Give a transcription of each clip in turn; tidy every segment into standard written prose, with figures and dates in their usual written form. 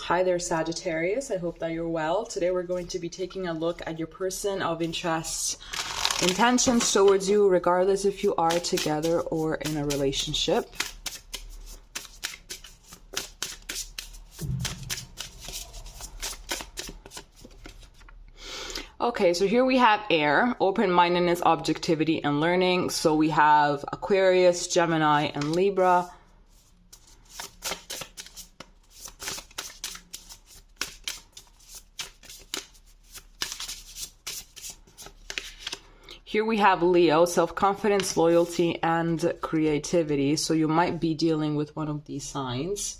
Hi there, Sagittarius. I hope that you're well. Today we're going to be taking a look at your person of interest intentions towards you, regardless if you are together or in a relationship. Okay, so here we have air, open-mindedness, objectivity, and learning. So we have Aquarius, Gemini, and Libra. Here we have Leo, self-confidence, loyalty, and creativity. So you might be dealing with one of these signs.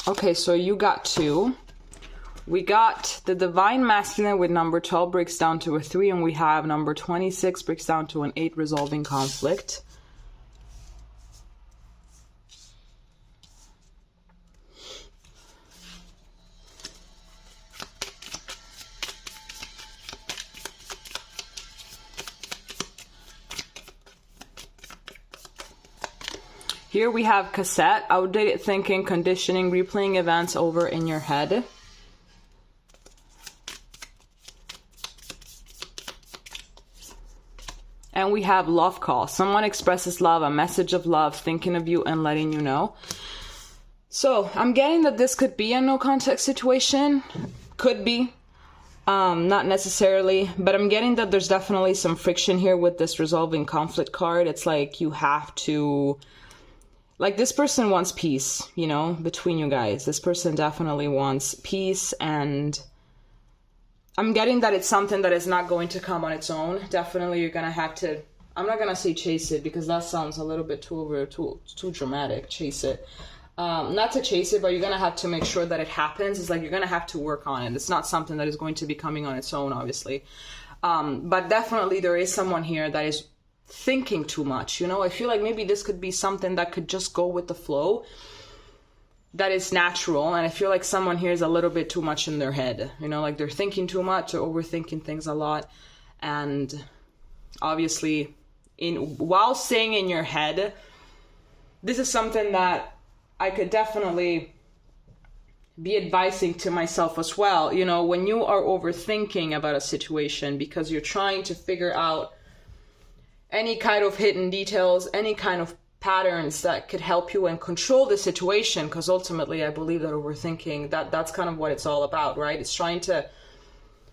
Okay, so you got two. We got the divine masculine with number 12 breaks down to a 3, and we have number 26 breaks down to an 8, resolving conflict. Here we have cassette, outdated thinking, conditioning, replaying events over in your head. And we have love call. Someone expresses love, a message of love, thinking of you and letting you know. So I'm getting that this could be a no contact situation. Could be. Not necessarily, but I'm getting that there's definitely some friction here with this resolving conflict card. It's like you have to... Like, this person wants peace, you know, between you guys. This person definitely wants peace, and I'm getting that it's something that is not going to come on its own. Definitely you're going to have to, I'm not going to say chase it, because that sounds a little bit too dramatic, chase it. Not to chase it, but you're going to have to make sure that it happens. It's like you're going to have to work on it. It's not something that is going to be coming on its own, obviously. But definitely there is someone here that is thinking too much, you know. I feel like maybe this could be something that could just go with the flow, that is natural, and I feel like someone here is a little bit too much in their head, you know, like they're thinking too much or overthinking things a lot. And obviously while staying in your head, this is something that I could definitely be advising to myself as well. You know, when you are overthinking about a situation because you're trying to figure out any kind of hidden details, any kind of patterns that could help you and control the situation, because ultimately I believe that overthinking, that's kind of what it's all about, right? It's trying to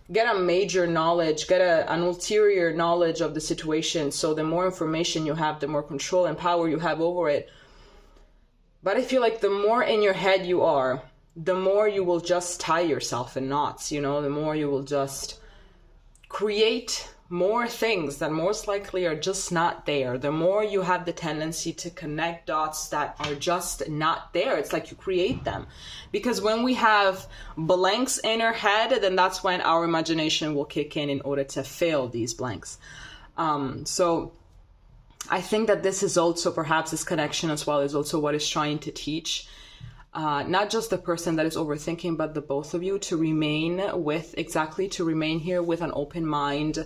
get a major knowledge, get an ulterior knowledge of the situation, so the more information you have, the more control and power you have over it. But I feel like the more in your head you are, the more you will just tie yourself in knots, you know, the more you will just create more things that most likely are just not there. The more you have the tendency to connect dots that are just not there. It's like you create them. Because when we have blanks in our head, then that's when our imagination will kick in order to fill these blanks. So I think that this is also, perhaps this connection as well, is also what it's trying to teach. Not just the person that is overthinking, but the both of you, to remain here with an open mind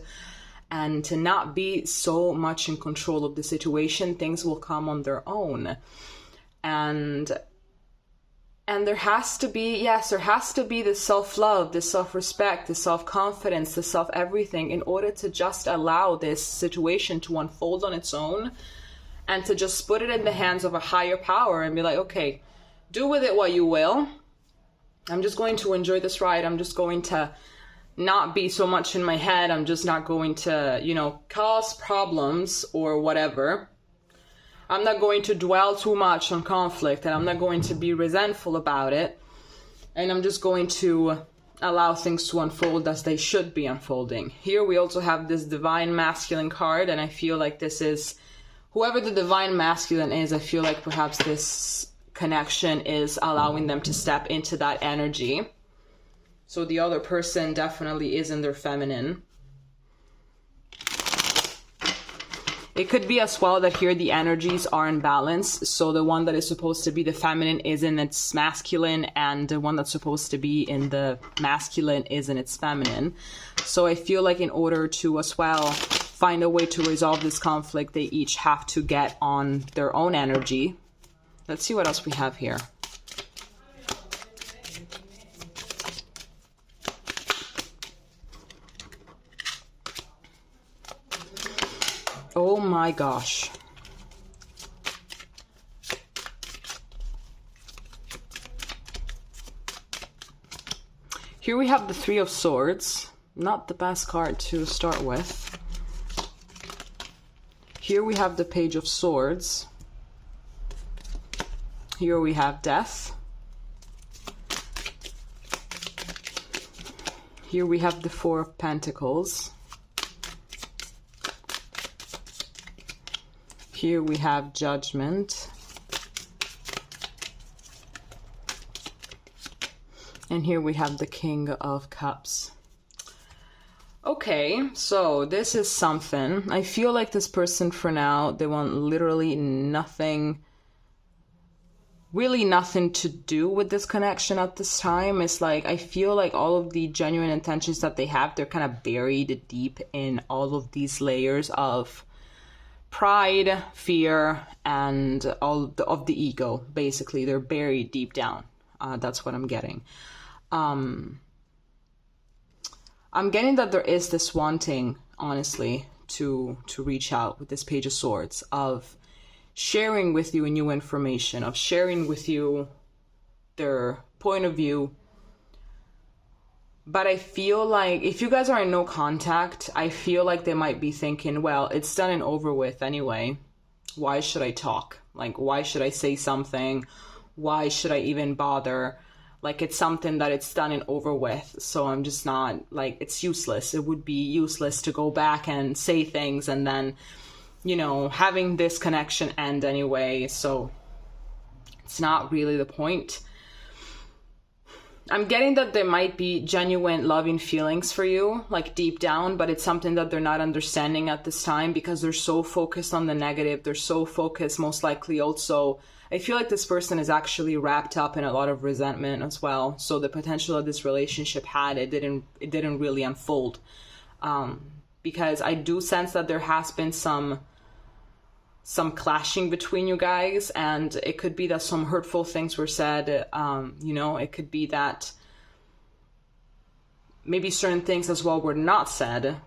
and to not be so much in control of the situation. Things will come on their own. And there has to be, yes, there has to be the self-love, the self-respect, the self-confidence, the self-everything, in order to just allow this situation to unfold on its own and to just put it in the hands of a higher power and be like, okay, do with it what you will. I'm just going to enjoy this ride. I'm just going to not be so much in my head. I'm just not going to, you know, cause problems or whatever. I'm not going to dwell too much on conflict, and I'm not going to be resentful about it. And I'm just going to allow things to unfold as they should be unfolding. Here we also have this divine masculine card, and I feel like this is, whoever the divine masculine is, I feel like perhaps this connection is allowing them to step into that energy. So the other person definitely is in their feminine. It could be as well that here the energies are in balance. So the one that is supposed to be the feminine is in its masculine, and the one that's supposed to be in the masculine is in its feminine. So I feel like in order to as well find a way to resolve this conflict, they each have to get on their own energy. Let's see what else we have here. Oh my gosh. Here we have the Three of Swords. Not the best card to start with. Here we have the Page of Swords. Here we have Death. Here we have the Four of Pentacles. Here we have Judgment. And here we have the King of Cups. Okay, so this is something. I feel like this person for now, they want literally nothing, really nothing to do with this connection at this time. It's like, I feel like all of the genuine intentions that they have, they're kind of buried deep in all of these layers of pride, fear, and all of the ego. Basically, they're buried deep down. That's what I'm getting. I'm getting that there is this wanting, honestly, to reach out with this Page of Swords, of sharing with you new information, of sharing with you their point of view. But I feel like if you guys are in no contact, I feel like they might be thinking, well, it's done and over with anyway. Why should I talk? Like, why should I say something? Why should I even bother? Like, it's something that it's done and over with. So I'm just not, like, it's useless. It would be useless to go back and say things and then, you know, having this connection end anyway. So it's not really the point. I'm getting that there might be genuine loving feelings for you, like deep down, but it's something that they're not understanding at this time because they're so focused on the negative. They're so focused, most likely also, I feel like this person is actually wrapped up in a lot of resentment as well. So the potential of this relationship it didn't really unfold. Because I do sense that there has been some clashing between you guys, and it could be that some hurtful things were said. You know, it could be that maybe certain things as well were not said.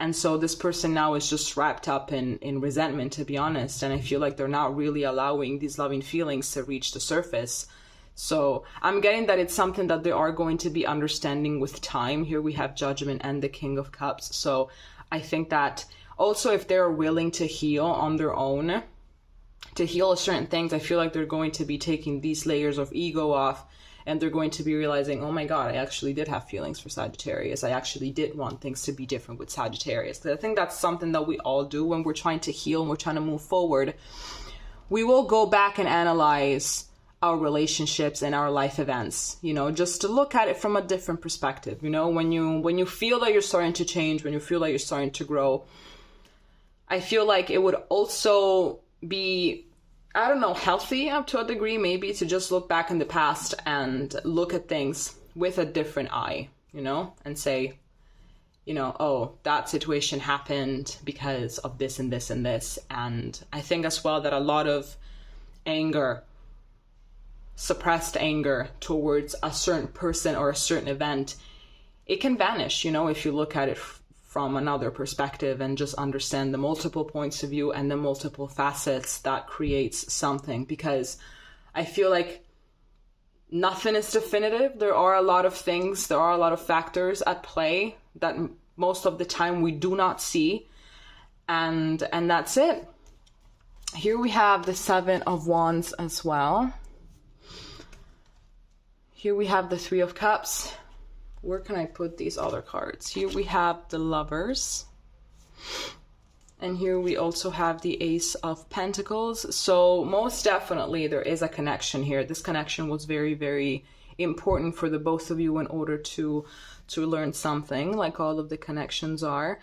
And so this person now is just wrapped up in resentment, to be honest. And I feel like they're not really allowing these loving feelings to reach the surface. So I'm getting that it's something that they are going to be understanding with time. Here we have Judgment and the King of Cups. So I think that also if they're willing to heal on their own, to heal certain things, I feel like they're going to be taking these layers of ego off. And they're going to be realizing, oh my God, I actually did have feelings for Sagittarius. I actually did want things to be different with Sagittarius. I think that's something that we all do when we're trying to heal and we're trying to move forward. We will go back and analyze our relationships and our life events, you know, just to look at it from a different perspective. You know, when you feel that you're starting to change, when you feel that you're starting to grow, I feel like it would also be, I don't know, healthy up to a degree, maybe, to just look back in the past and look at things with a different eye, you know, and say, you know, oh, that situation happened because of this and this and this. And I think as well that a lot of anger, suppressed anger towards a certain person or a certain event, it can vanish, you know, if you look at it from another perspective and just understand the multiple points of view and the multiple facets that creates something. Because I feel like nothing is definitive. There are a lot of things, there are a lot of factors at play that most of the time we do not see. And that's it. Here we have the Seven of Wands as well. Here we have the Three of Cups. Where can I put these other cards? Here we have the Lovers. And here we also have the Ace of Pentacles. So most definitely there is a connection here. This connection was very, very important for the both of you in order to learn something, like all of the connections are.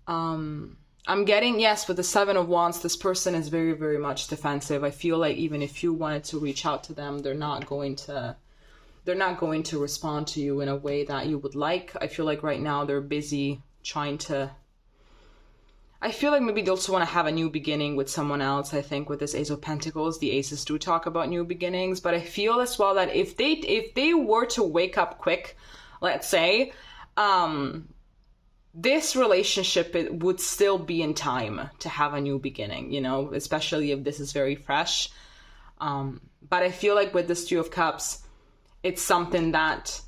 I'm getting, yes, with the Seven of Wands, this person is very, very much defensive. I feel like even if you wanted to reach out to them, they're not going to respond to you in a way that you would like. I feel like right now they're busy trying to, I feel like maybe they also want to have a new beginning with someone else. I think with this Ace of Pentacles, the aces do talk about new beginnings, but I feel as well that if they were to wake up quick, let's say, this relationship, it would still be in time to have a new beginning, you know, especially if this is very fresh. But I feel like with this Two of Cups, it's something that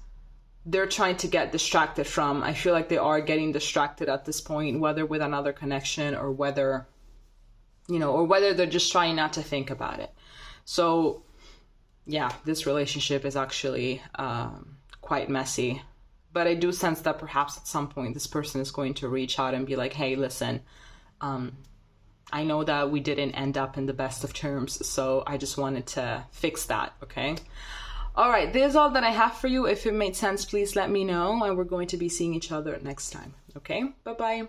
they're trying to get distracted from. I feel like they are getting distracted at this point, whether with another connection or whether, you know, or whether they're just trying not to think about it. So yeah, this relationship is actually quite messy. But I do sense that perhaps at some point this person is going to reach out and be like, hey, listen, I know that we didn't end up in the best of terms, so I just wanted to fix that, okay? All right, this is all that I have for you. If it made sense, please let me know, and we're going to be seeing each other next time, okay? Bye-bye.